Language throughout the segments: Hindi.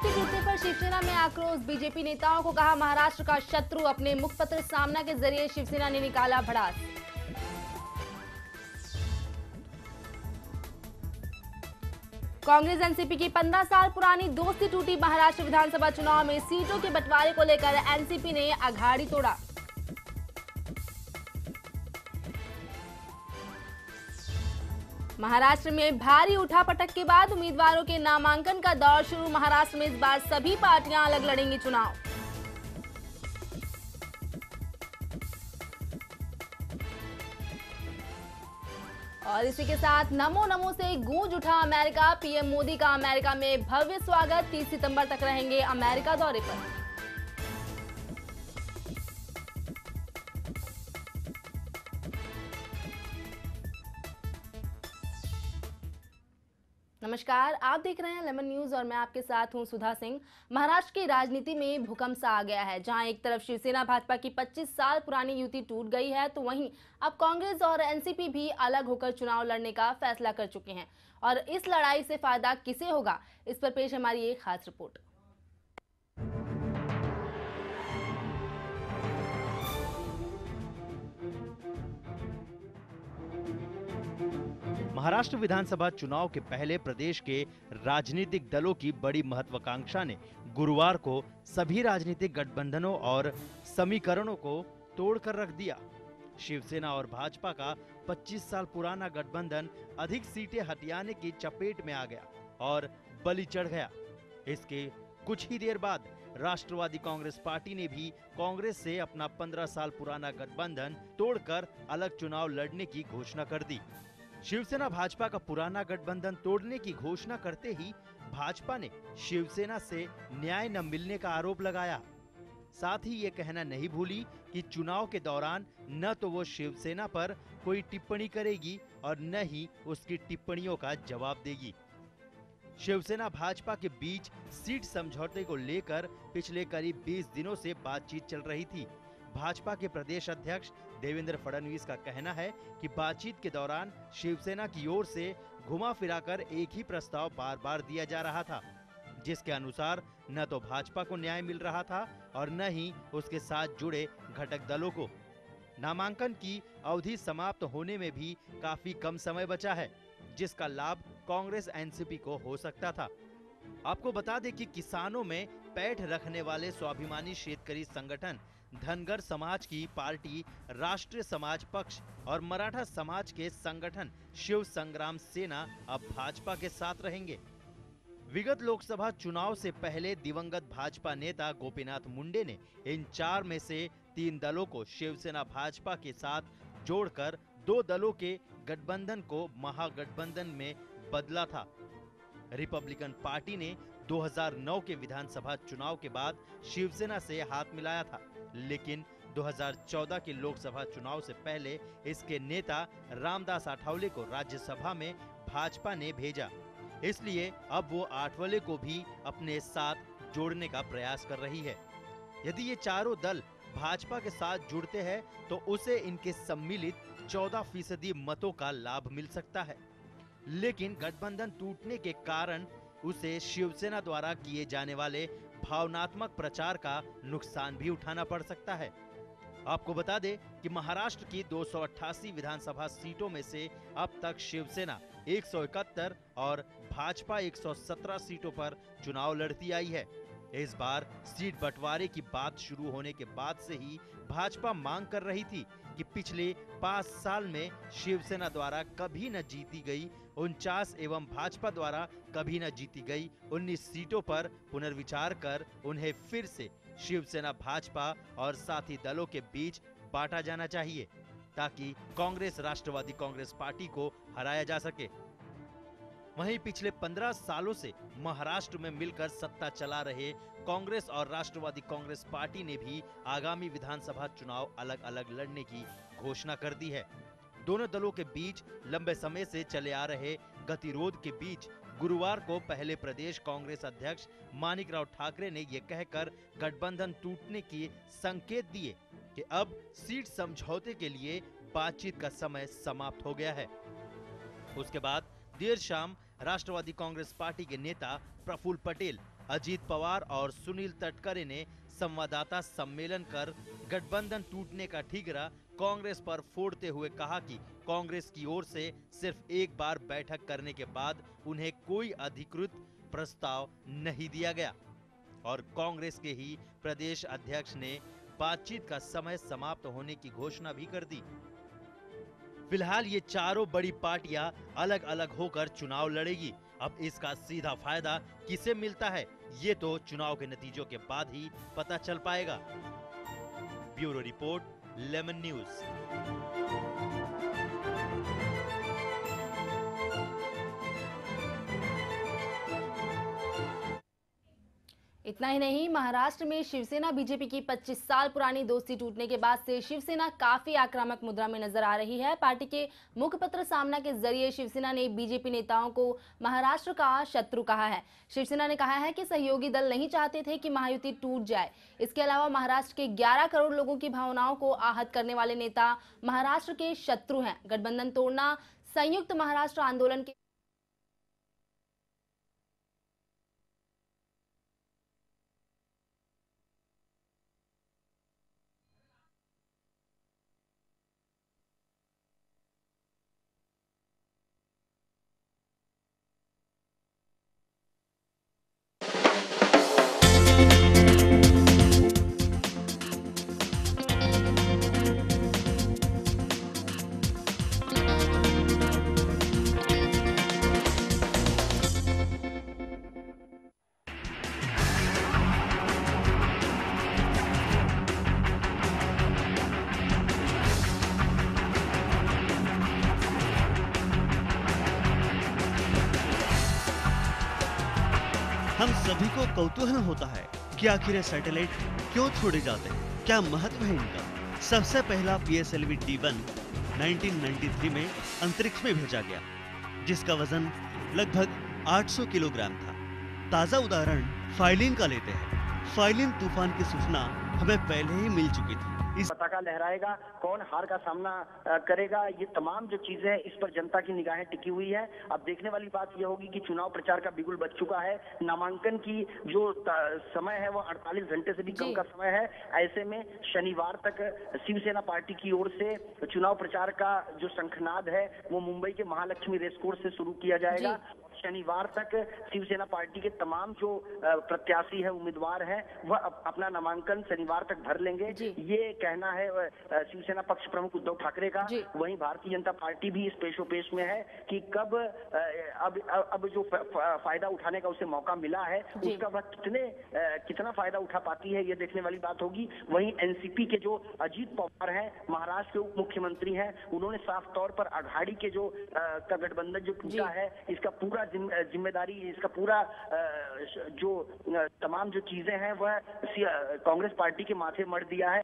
राजनीति टूटने पर शिवसेना में आक्रोश। बीजेपी नेताओं को कहा महाराष्ट्र का शत्रु। अपने मुखपत्र सामना के जरिए शिवसेना ने निकाला भड़ास। कांग्रेस एनसीपी की 15 साल पुरानी दोस्ती टूटी। महाराष्ट्र विधानसभा चुनाव में सीटों के बंटवारे को लेकर एनसीपी ने अघाड़ी तोड़ा। महाराष्ट्र में भारी उठापटक के बाद उम्मीदवारों के नामांकन का दौर शुरू। महाराष्ट्र में इस बार सभी पार्टियां अलग लड़ेंगी चुनाव। और इसी के साथ नमो नमो से गूंज उठा अमेरिका। पीएम मोदी का अमेरिका में भव्य स्वागत। 30 सितंबर तक रहेंगे अमेरिका दौरे पर। नमस्कार, आप देख रहे हैं लेमन न्यूज और मैं आपके साथ हूं सुधा सिंह। महाराष्ट्र की राजनीति में भूकंप सा आ गया है। जहां एक तरफ शिवसेना भाजपा की 25 साल पुरानी युति टूट गई है, तो वहीं अब कांग्रेस और एनसीपी भी अलग होकर चुनाव लड़ने का फैसला कर चुके हैं। और इस लड़ाई से फायदा किसे होगा, इस पर पेश हमारी एक खास रिपोर्ट। महाराष्ट्र विधानसभा चुनाव के पहले प्रदेश के राजनीतिक दलों की बड़ी महत्वाकांक्षा ने गुरुवार को सभी राजनीतिक गठबंधनों और समीकरणों को तोड़कर रख दिया। शिवसेना और भाजपा का 25 साल पुराना गठबंधन अधिक सीटें हथियाने की चपेट में आ गया और बलि चढ़ गया। इसके कुछ ही देर बाद राष्ट्रवादी कांग्रेस पार्टी ने भी कांग्रेस से अपना 15 साल पुराना गठबंधन तोड़कर अलग चुनाव लड़ने की घोषणा कर दी। शिवसेना भाजपा का पुराना गठबंधन तोड़ने की घोषणा करते ही भाजपा ने शिवसेना से न्याय न मिलने का आरोप लगाया। साथ ही ये कहना नहीं भूली कि चुनाव के दौरान न तो वो शिवसेना पर कोई टिप्पणी करेगी और न ही उसकी टिप्पणियों का जवाब देगी। शिवसेना भाजपा के बीच सीट समझौते को लेकर पिछले करीब 20 दिनों से बातचीत चल रही थी। भाजपा के प्रदेश अध्यक्ष देवेंद्र फडणवीस का कहना है कि बातचीत के दौरान शिवसेना की ओर से घुमा फिराकर एक ही प्रस्ताव बार बार दिया जा रहा था, जिसके अनुसार न तो भाजपा को न्याय मिल रहा था और न ही उसके साथ जुड़े घटक दलों को। नामांकन की अवधि समाप्त होने में भी काफी कम समय बचा है, जिसका लाभ कांग्रेस एनसीपी को हो सकता था। आपको बता दें कि किसानों में पैठ रखने वाले स्वाभिमानी शेतकरी संगठन धनगर समाज की पार्टी राष्ट्रीय समाज पक्ष और मराठा समाज के संगठन शिव संग्राम सेना अब भाजपा के साथ रहेंगे। विगत लोकसभा चुनाव से पहले दिवंगत भाजपा नेता गोपीनाथ मुंडे ने इन 4 में से 3 दलों को शिवसेना भाजपा के साथ जोड़कर 2 दलों के गठबंधन को महागठबंधन में बदला था। रिपब्लिकन पार्टी ने 2009 के विधानसभा चुनाव के बाद शिवसेना से हाथ मिलाया था, लेकिन 2014 के लोकसभा चुनाव से पहले इसके नेता रामदास आठवले को राज्यसभा में भाजपा ने भेजा। इसलिए अब वो आठवले को भी अपने साथ जोड़ने का प्रयास कर रही है। यदि ये चारों दल भाजपा के साथ जुड़ते हैं तो उसे इनके सम्मिलित 14% मतों का लाभ मिल सकता है, लेकिन गठबंधन टूटने के कारण उसे शिवसेना द्वारा किए जाने वाले भावनात्मक प्रचार का नुकसान भी उठाना पड़ सकता है। आपको बता दें कि महाराष्ट्र की 288 विधानसभा सीटों में से अब तक शिवसेना 171 और भाजपा 117 सीटों पर चुनाव लड़ती आई है। इस बार सीट बंटवारे की बात शुरू होने के बाद से ही भाजपा मांग कर रही थी कि पिछले 5 साल में शिवसेना द्वारा कभी न जीती गई 49 एवं भाजपा द्वारा कभी न जीती गई 19 सीटों पर पुनर्विचार कर उन्हें फिर से शिवसेना भाजपा और साथी दलों के बीच बांटा जाना चाहिए, ताकि कांग्रेस राष्ट्रवादी कांग्रेस पार्टी को हराया जा सके। वहीं पिछले 15 सालों से महाराष्ट्र में मिलकर सत्ता चला रहे कांग्रेस और राष्ट्रवादी कांग्रेस पार्टी ने भी आगामी विधानसभा चुनाव अलग अलग लड़ने की घोषणा कर दी है। दोनों दलों के बीच लंबे समय से चले आ रहे गतिरोध के बीच गुरुवार को पहले प्रदेश कांग्रेस अध्यक्ष माणिकराव ठाकरे ने यह कहकर गठबंधन टूटने के संकेत दिए कि अब सीट समझौते के लिए बातचीत का समय समाप्त हो गया है। उसके बाद देर शाम राष्ट्रवादी कांग्रेस पार्टी के नेता प्रफुल्ल पटेल अजीत पवार और सुनील तटकरे ने संवाददाता सम्मेलन कर गठबंधन टूटने का ठीकरा कांग्रेस पर फोड़ते हुए कहा कि कांग्रेस की ओर से सिर्फ एक बार बैठक करने के बाद उन्हें कोई अधिकृत प्रस्ताव नहीं दिया गया और कांग्रेस के ही प्रदेश अध्यक्ष ने बातचीत का समय समाप्त होने की घोषणा भी कर दी। फिलहाल ये चारों बड़ी पार्टियां अलग अलग होकर चुनाव लड़ेगी। अब इसका सीधा फायदा किसे मिलता है, ये तो चुनाव के नतीजों के बाद ही पता चल पाएगा। Bureau report, lemon news. इतना ही नहीं, महाराष्ट्र में शिवसेना बीजेपी की 25 साल पुरानी दोस्ती टूटने के बाद से शिवसेना काफी आक्रामक मुद्रा में नजर आ रही है। पार्टी के मुखपत्र सामना के जरिए शिवसेना ने बीजेपी नेताओं को महाराष्ट्र का शत्रु कहा है। शिवसेना ने कहा है कि सहयोगी दल नहीं चाहते थे कि महायुति टूट जाए। इसके अलावा महाराष्ट्र के 11 करोड़ लोगों की भावनाओं को आहत करने वाले नेता महाराष्ट्र के शत्रु हैं। गठबंधन तोड़ना संयुक्त महाराष्ट्र आंदोलन के हम सभी को कौतूहल होता है कि आखिर ये सैटेलाइट क्यों छोड़े जाते हैं, क्या महत्व है इनका। सबसे पहला PSLV D1 1993 में अंतरिक्ष में भेजा गया, जिसका वजन लगभग 800 किलोग्राम था। ताजा उदाहरण फाइलिन का लेते हैं। फाइलिन तूफान की सूचना हमें पहले ही मिल चुकी थी। इस पताका लहराएगा, कौन हार का सामना करेगा, ये तमाम जो चीजें हैं इस पर जनता की निगाहें टिकी हुई है। अब देखने वाली बात यह होगी कि चुनाव प्रचार का बिगुल बज चुका है। नामांकन की जो समय है वो 48 घंटे से भी कम का समय है। ऐसे में शनिवार तक शिवसेना पार्टी की ओर से चुनाव प्रचार का जो शंखनाद है वो मुंबई के महालक्ष्मी रेसकोर्स से शुरू किया जाएगा। शनिवार तक शिवसेना पार्टी के तमाम जो प्रत्याशी है, उम्मीदवार हैं, वह अपना नामांकन शनिवार तक भर लेंगे। ये कहना है शिवसेना पक्ष प्रमुख उद्धव ठाकरे का। वहीं भारतीय जनता पार्टी भी इस पेशोपेश में है कि कब अब जो फायदा उठाने का उसे मौका मिला है उसका वह कितना फायदा उठा पाती है, ये देखने वाली बात होगी। वहीं एनसीपी के जो अजीत पवार हैं, महाराष्ट्र के उप मुख्यमंत्री हैं, उन्होंने साफ तौर पर अघाड़ी के जो का गठबंधन जो टूटा है इसका पूरा जिम्मेदारी, इसका पूरा जो तमाम जो चीजें हैं वह कांग्रेस पार्टी के माथे मढ़ दिया है।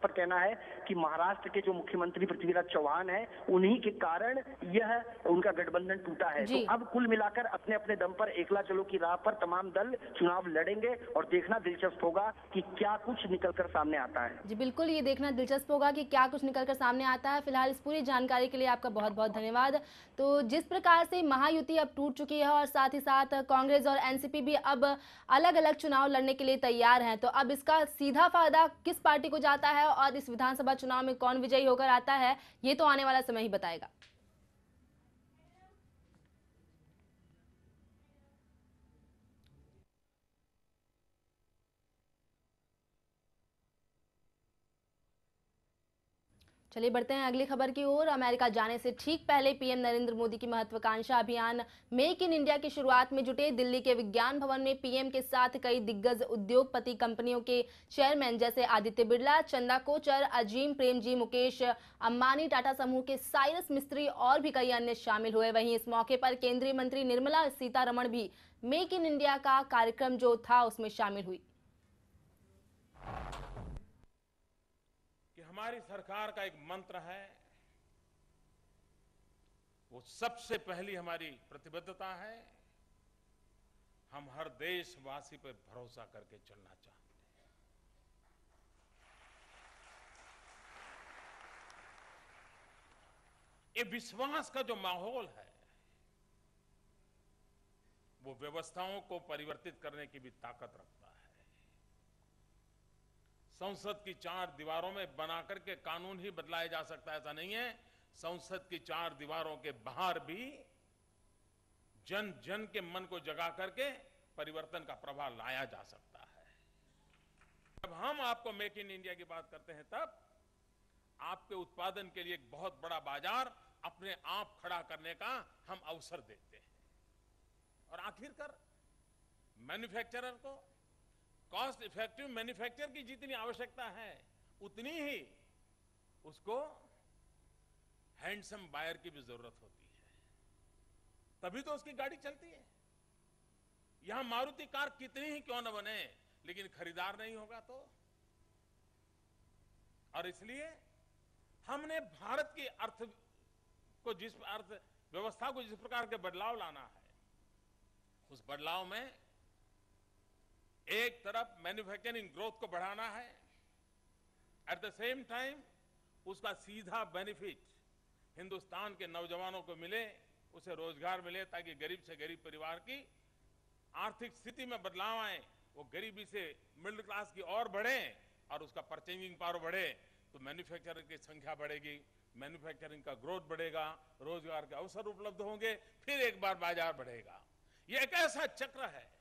पर कहना है कि महाराष्ट्र के जो मुख्यमंत्री पृथ्वीराज चौहान हैं, उन्हीं के कारण यह उनका गठबंधन टूटा है। तो अब कुल मिलाकर अपने अपने दम पर एकला चलो की राह पर तमाम दल चुनाव लड़ेंगे और देखना दिलचस्प होगा कि क्या कुछ निकलकर सामने आता है। जी बिल्कुल, ये देखना दिलचस्प होगा कि क्या कुछ निकलकर सामने आता है। फिलहाल इस पूरी जानकारी के लिए आपका बहुत बहुत धन्यवाद। तो जिस प्रकार से महायुति अब टूट चुकी है और साथ ही साथ कांग्रेस और एनसीपी भी अब अलग अलग चुनाव लड़ने के लिए तैयार हैं, तो अब इसका सीधा फायदा किस पार्टी को जाता है और इस विधानसभा चुनाव में कौन विजयी होकर आता है, ये तो आने वाला समय ही बताएगा। चलिए बढ़ते हैं अगली खबर की ओर। अमेरिका जाने से ठीक पहले पीएम नरेंद्र मोदी की महत्वाकांक्षा अभियान मेक इन इंडिया की शुरुआत में जुटे दिल्ली के विज्ञान भवन में पीएम के साथ कई दिग्गज उद्योगपति कंपनियों के चेयरमैन जैसे आदित्य बिरला, चंदा कोचर, अजीम प्रेमजी, मुकेश अंबानी, टाटा समूह के साइरस मिस्त्री और भी कई अन्य शामिल हुए। वहीं इस मौके पर केंद्रीय मंत्री निर्मला सीतारमण भी मेक इन इंडिया का कार्यक्रम जो था उसमें शामिल हुई। हमारी सरकार का एक मंत्र है, वो सबसे पहली हमारी प्रतिबद्धता है, हम हर देशवासी पर भरोसा करके चलना चाहते हैं। ये विश्वास का जो माहौल है वो व्यवस्थाओं को परिवर्तित करने की भी ताकत रखता है। संसद की 4 दीवारों में बना करके कानून ही बदलाया जा सकता है, ऐसा नहीं है। संसद की 4 दीवारों के बाहर भी जन जन के मन को जगा करके परिवर्तन का प्रभाव लाया जा सकता है। जब हम आपको मेक इन इंडिया की बात करते हैं, तब आपके उत्पादन के लिए एक बहुत बड़ा बाजार अपने आप खड़ा करने का हम अवसर देते हैं। और आखिरकार मैन्युफैक्चरर को कॉस्ट इफेक्टिव मैन्युफैक्चर की जितनी आवश्यकता है, उतनी ही उसको हैंडसम बायर की भी जरूरत होती है, तभी तो उसकी गाड़ी चलती है। यहां मारुति कार कितनी ही क्यों न बने, लेकिन खरीदार नहीं होगा तो। और इसलिए हमने भारत की अर्थव्यवस्था को जिस प्रकार के बदलाव लाना है, उस बदलाव में एक तरफ मैन्युफैक्चरिंग ग्रोथ को बढ़ाना है, एट द सेम टाइम उसका सीधा बेनिफिट हिंदुस्तान के नौजवानों को मिले, उसे रोजगार मिले, ताकि गरीब से गरीब परिवार की आर्थिक स्थिति में बदलाव आए, वो गरीबी से मिडिल क्लास की ओर बढ़े और उसका परचेजिंग पावर बढ़े, तो मैन्युफैक्चरिंग की संख्या बढ़ेगी, मैन्युफैक्चरिंग का ग्रोथ बढ़ेगा, रोजगार के अवसर उपलब्ध होंगे, फिर एक बार बाजार बढ़ेगा। ये एक ऐसा चक्र है,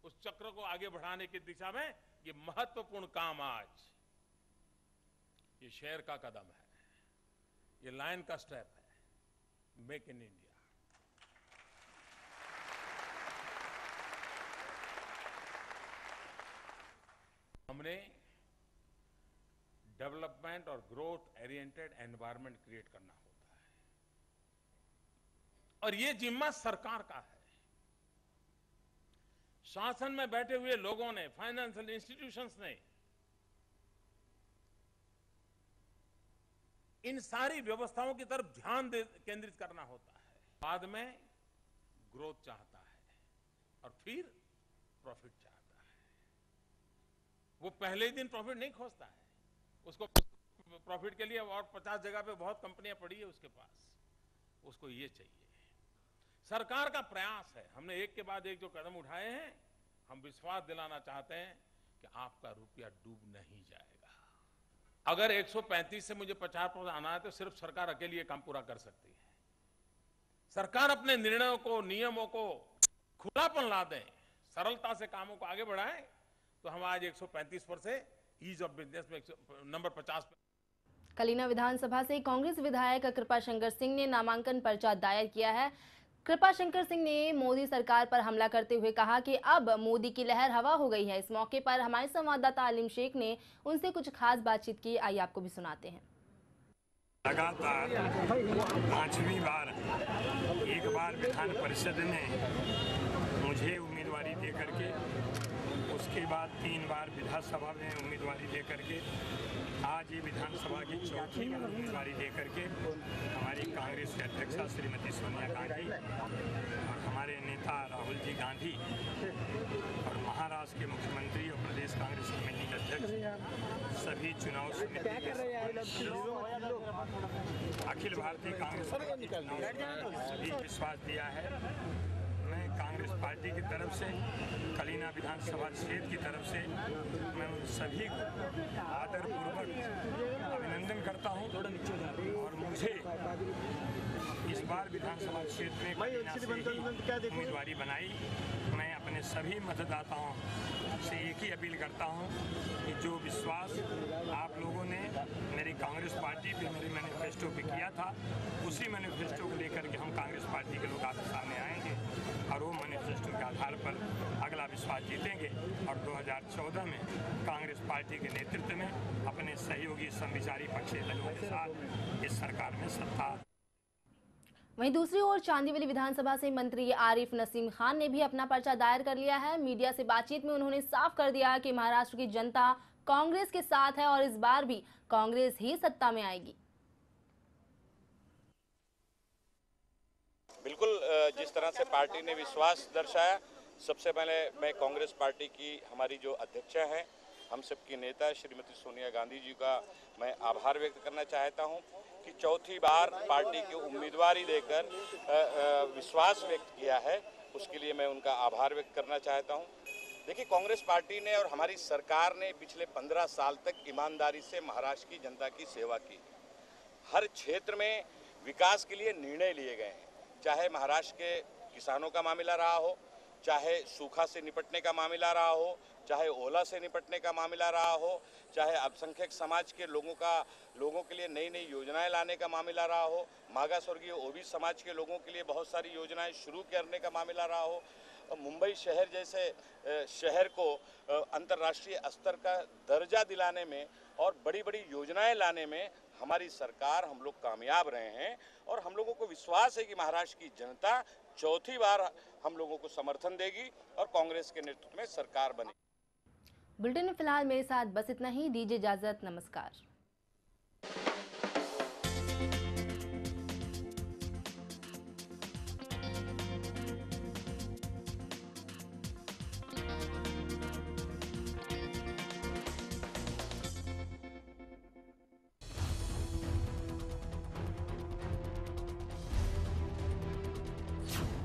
उस चक्र को आगे बढ़ाने की दिशा में ये महत्वपूर्ण काम आज ये शेर का कदम है, ये लाइन का स्टेप है, मेक इन इंडिया। हमने डेवलपमेंट और ग्रोथ ओरिएंटेड एनवायरनमेंट क्रिएट करना होता है, और ये जिम्मा सरकार का है। शासन में बैठे हुए लोगों ने, फाइनेंशियल इंस्टीट्यूशंस ने इन सारी व्यवस्थाओं की तरफ ध्यान केंद्रित करना होता है। बाद में ग्रोथ चाहता है और फिर प्रॉफिट चाहता है। वो पहले ही दिन प्रॉफिट नहीं खोजता है, उसको प्रॉफिट के लिए और 50 जगह पे बहुत कंपनियां पड़ी है उसके पास, उसको ये चाहिए। सरकार का प्रयास है, हमने एक के बाद एक जो कदम उठाए हैं, हम विश्वास दिलाना चाहते हैं कि आपका रुपया डूब नहीं जाएगा। अगर 135 से मुझे 50% आना है, तो सिर्फ सरकार अकेली ये काम पूरा कर सकती है। सरकार अपने निर्णयों को, नियमों को खुलापन ला दें, सरलता से कामों को आगे बढ़ाएं, तो हम आज 135 पर से ईज ऑफ बिजनेस में नंबर 50 पर। कलीना विधानसभा से कांग्रेस विधायक कृपाशंकर सिंह ने नामांकन पर्चा दायर किया है। कृपाशंकर सिंह ने मोदी सरकार पर हमला करते हुए कहा कि अब मोदी की लहर हवा हो गई है। इस मौके पर हमारे संवाददाता आलिम शेख ने उनसे कुछ खास बातचीत की, आइए आपको भी सुनाते हैं। लगातार 5वीं बार एक बार विधान परिषद ने मुझे उम्मीदवारी दे करके, उसके बाद 3 बार विधानसभा में उम्मीदवारी दे करके, आज ये विधानसभा की चौथी बार उम्मीदवारी दे करके हमारी कांग्रेस के अध्यक्षा श्रीमती सोनिया गांधी और हमारे नेता राहुल जी गांधी और महाराष्ट्र के मुख्यमंत्री और प्रदेश कांग्रेस कमेटी के अध्यक्ष, सभी चुनाव समिति के अखिल भारतीय कांग्रेस कमेटी सभी विश्वास दिया है। मैं कांग्रेस पार्टी की तरफ से, कलीना विधानसभा क्षेत्र की तरफ से मैं उन सभी को आदरपूर्वक अभिनंदन करता हूं। और मुझे इस बार विधानसभा क्षेत्र में कलीना से ही उम्मीदवारी बनाई। मैं अपने सभी मतदाताओं से एक ही अपील करता हूं कि जो विश्वास आप लोगों ने मेरी कांग्रेस पार्टी पे, मेरे मैनिफेस्टो पे किया था, उसी मैनिफेस्टो को लेकर के हम कांग्रेस पार्टी के लोग आपके सामने आएंगे और वो मैनिफेस्टो के आधार पर अगला विश्वास जीतेंगे और 2014 में कांग्रेस पार्टी के नेतृत्व में अपने सहयोगी समविचारी पक्षी दलों के साथ इस सरकार में सत्ता। वहीं दूसरी ओर चांदीवली विधानसभा से मंत्री आरिफ नसीम खान ने भी अपना पर्चा दायर कर लिया है। मीडिया से बातचीत में उन्होंने साफ कर दिया कि महाराष्ट्र की जनता कांग्रेस के साथ है और इस बार भी कांग्रेस ही सत्ता में आएगी। बिल्कुल, जिस तरह से पार्टी ने विश्वास दर्शाया, सबसे पहले मैं कांग्रेस पार्टी की हमारी जो अध्यक्ष हैं, हम सबकी नेता श्रीमती सोनिया गांधी जी का मैं आभार व्यक्त करना चाहता हूं कि चौथी बार पार्टी की उम्मीदवारी देकर विश्वास व्यक्त किया है उसके लिए मैं उनका आभार व्यक्त करना चाहता हूं। देखिए, कांग्रेस पार्टी ने और हमारी सरकार ने पिछले 15 साल तक ईमानदारी से महाराष्ट्र की जनता की सेवा की। हर क्षेत्र में विकास के लिए निर्णय लिए गए हैं, चाहे महाराष्ट्र के किसानों का मामला रहा हो, चाहे सूखा से निपटने का मामला रहा हो, चाहे ओला से निपटने का मामला रहा हो, चाहे अल्पसंख्यक समाज के लोगों के लिए नई नई योजनाएं लाने का मामला रहा हो, मागास वर्गीय ओबीसी समाज के लोगों के लिए बहुत सारी योजनाएं शुरू करने का मामला रहा हो, मुंबई शहर जैसे शहर को अंतर्राष्ट्रीय स्तर का दर्जा दिलाने में और बड़ी बड़ी योजनाएं लाने में हमारी सरकार, हम लोग कामयाब रहे हैं। और हम लोगों को विश्वास है कि महाराष्ट्र की जनता चौथी बार हम लोगों को समर्थन देगी और कांग्रेस के नेतृत्व में सरकार बनेगी। बुलेटिन में फिलहाल मेरे साथ बस इतना ही। दीजिए इजाजत, नमस्कार।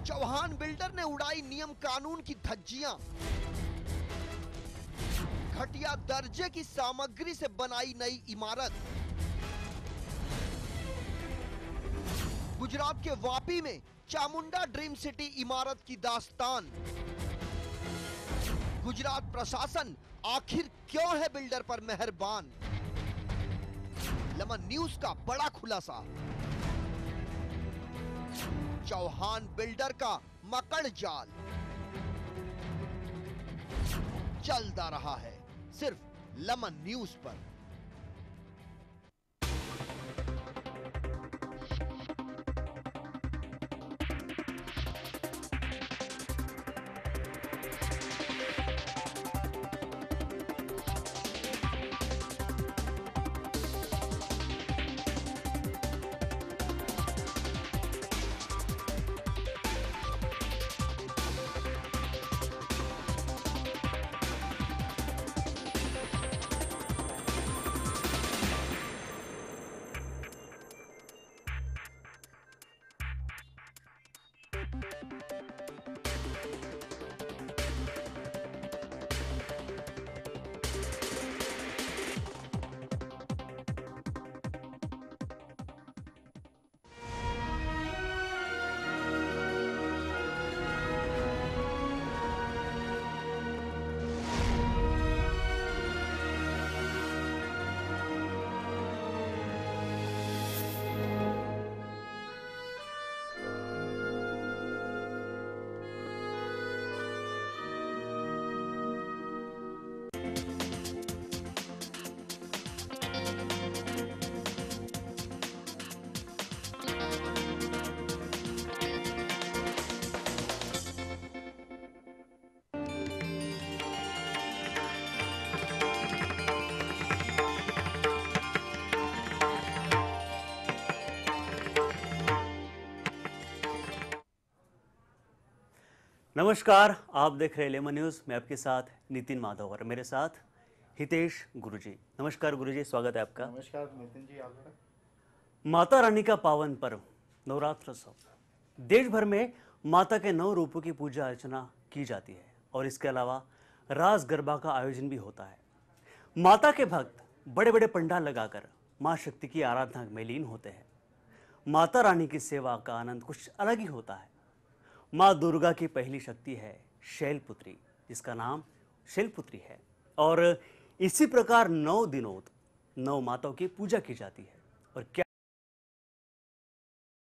चौहान बिल्डर ने उड़ाई नियम कानून की धज्जियां, घटिया दर्जे की सामग्री से बनाई नई इमारत। गुजरात के वापी में चामुंडा ड्रीम सिटी इमारत की दास्तान। गुजरात प्रशासन आखिर क्यों है बिल्डर पर मेहरबान? लेमन न्यूज का बड़ा खुलासा। चौहान बिल्डर का मकड़ जाल चलता रहा है सिर्फ लेमन न्यूज पर। नमस्कार, आप देख रहे हैं लेमन न्यूज़। मैं आपके साथ नितिन माधव और मेरे साथ हितेश गुरुजी। नमस्कार गुरुजी, स्वागत है आपका। नमस्कार नितिन जी, आपका। माता रानी का पावन पर्व नवरात्रोत्सव, देश भर में माता के 9 रूपों की पूजा अर्चना की जाती है और इसके अलावा रास गरबा का आयोजन भी होता है। माता के भक्त बड़े बड़े पंडाल लगाकर माँ शक्ति की आराधना में लीन होते हैं। माता रानी की सेवा का आनंद कुछ अलग ही होता है। माँ दुर्गा की पहली शक्ति है शैलपुत्री, जिसका नाम शैलपुत्री है, और इसी प्रकार 9 दिनों 9 माताओं की पूजा की जाती है। और क्या